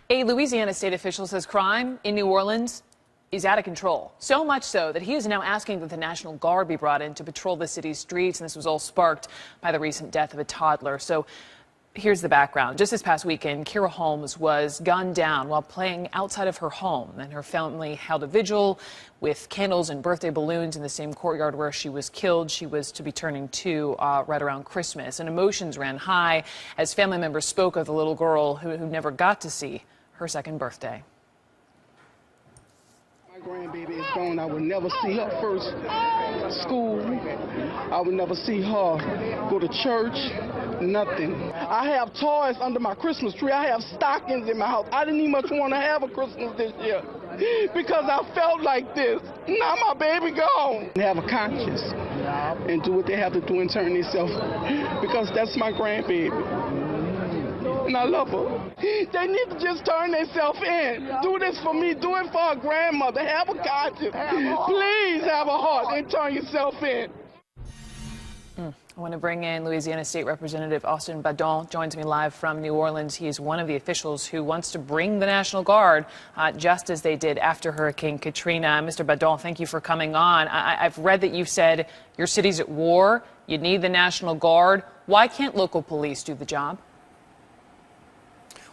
A Louisiana state official says crime in New Orleans is out of control. So much so that he is now asking that the National Guard be brought in to patrol the city's streets. And this was all sparked by the recent death of a toddler. So here's the background. Just this past weekend, Kira Holmes was gunned down while playing outside of her home. And her family held a vigil with candles and birthday balloons in the same courtyard where she was killed. She was to be turning 2 right around Christmas. And emotions ran high as family members spoke of the little girl who never got to see her second birthday. My grandbaby is gone. I will never see her first school. I will never see her go to church. Nothing. I have toys under my Christmas tree. I have stockings in my house. I didn't even much want to have a Christmas this year because I felt like this. Now my baby gone. They have a conscience and do what they have to do and turn themselves because that's my grandbaby. And I love her. They need to just turn themselves in. Do this for me. Do it for her grandmother. Have a conscience. Please have a heart and turn yourself in. I want to bring in Louisiana State Representative Austin Badon. Joins me live from New Orleans. He is one of the officials who wants to bring the National Guard, just as they did after Hurricane Katrina. Mr. Badon, thank you for coming on. I've read that you've said your city's at war. You need the National Guard. Why can't local police do the job?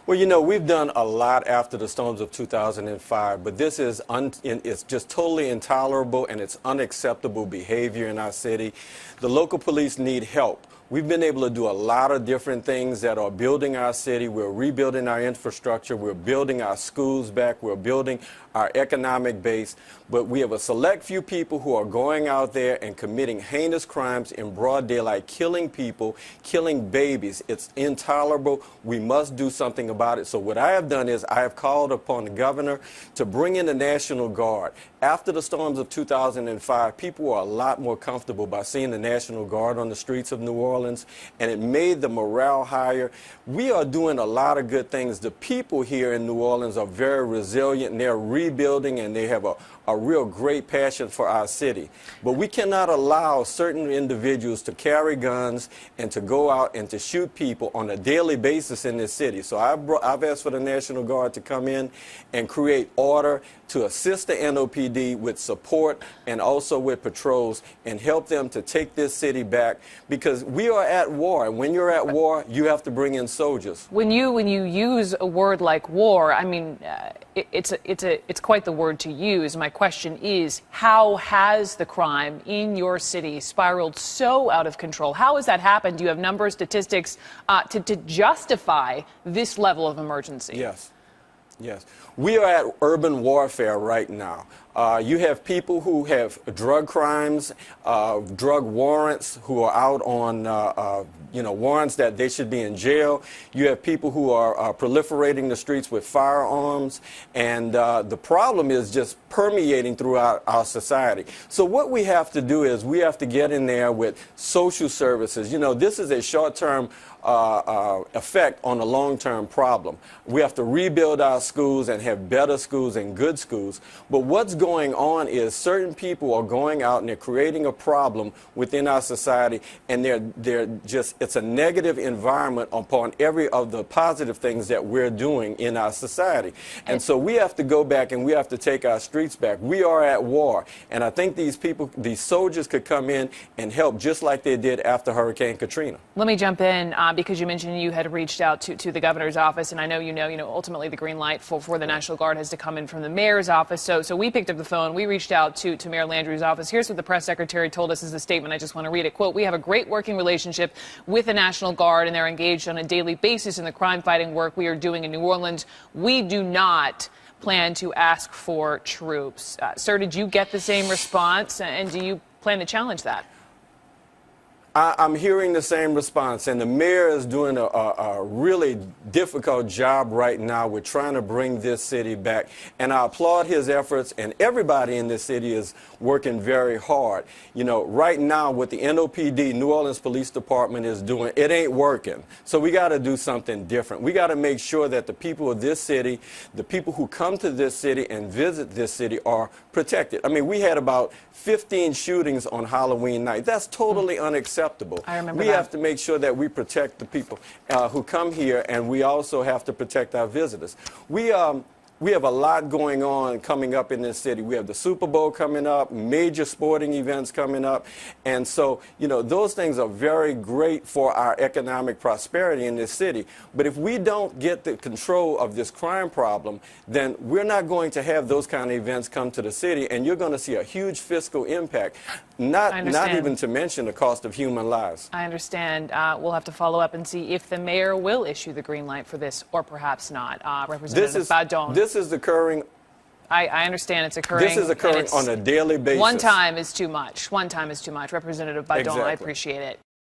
Well, you know, we've done a lot after the storms of 2005, but this is it's just totally intolerable and it's unacceptable behavior in our city. The local police need help. We've been able to do a lot of different things that are building our city. We're rebuilding our infrastructure. We're building our schools back. We're building our economic base. But we have a select few people who are going out there and committing heinous crimes in broad daylight, killing people, killing babies. It's intolerable. We must do something about it. So what I have done is I have called upon the governor to bring in the National Guard. After the storms of 2005, people were a lot more comfortable by seeing the National Guard on the streets of New Orleans, and it made the morale higher. We are doing a lot of good things. The people here in New Orleans are very resilient, and they're rebuilding, and they have a real great passion for our city. But we cannot allow certain individuals to carry guns and to go out and to shoot people on a daily basis in this city. So I've asked for the National Guard to come in and create order, to assist the NOPD with support and also with patrols and help them to take this city back, because we are at war. And when you're at war, you have to bring in soldiers. When you use a word like war, I mean, it's quite the word to use. My question is, how has the crime in your city spiraled so out of control? How has that happened? Do you have numbers, statistics to justify this level of emergency? Yes. Yes. We are at urban warfare right now. You have people who have drug crimes, drug warrants, who are out on, warrants that they should be in jail. You have people who are proliferating the streets with firearms. And the problem is just permeating throughout our society. So what we have to do is we have to get in there with social services. You know, this is a short-term effect on a long-term problem. We have to rebuild our schools and have better schools and good schools. But what's going on is certain people are going out and they're creating a problem within our society, and it's a negative environment upon every of the positive things that we're doing in our society. And so we have to go back and we have to take our streets back. We are at war, and I think these soldiers could come in and help just like they did after Hurricane Katrina. Let me jump in because you mentioned you had reached out to the governor's office, and I know ultimately the green light for the National Guard has to come in from the mayor's office. So we picked up the phone. We reached out to Mayor Landrieu's office. Here's what the press secretary told us as a statement. I just want to read it. Quote, "We have a great working relationship with the National Guard, and they're engaged on a daily basis in the crime-fighting work we are doing in New Orleans. We do not plan to ask for troops." Sir, did you get the same response, and do you plan to challenge that? I'm hearing the same response, and the mayor is doing a really difficult job right now with trying to bring this city back. And I applaud his efforts, and everybody in this city is working very hard. You know, right now what the NOPD, New Orleans Police Department, is doing, it ain't working. So we got to do something different. We got to make sure that the people of this city, the people who come to this city and visit this city, are protected. I mean, we had about 15 shootings on Halloween night. That's totally unacceptable. unacceptable. I remember we that. have to make sure that we protect the people who come here, and we also have to protect our visitors. We have a lot going on coming up in this city. We have the Super Bowl coming up, major sporting events coming up. And so, you know, those things are very great for our economic prosperity in this city. But if we don't get the control of this crime problem, then we're not going to have those kind of events come to the city, and you're going to see a huge fiscal impact, not even to mention the cost of human lives. I understand. We'll have to follow up and see if the mayor will issue the green light for this or perhaps not. Representative Badon. This is occurring. I understand it's occurring. This is occurring on a daily basis. One time is too much. One time is too much. Representative Badon, Exactly. I appreciate it.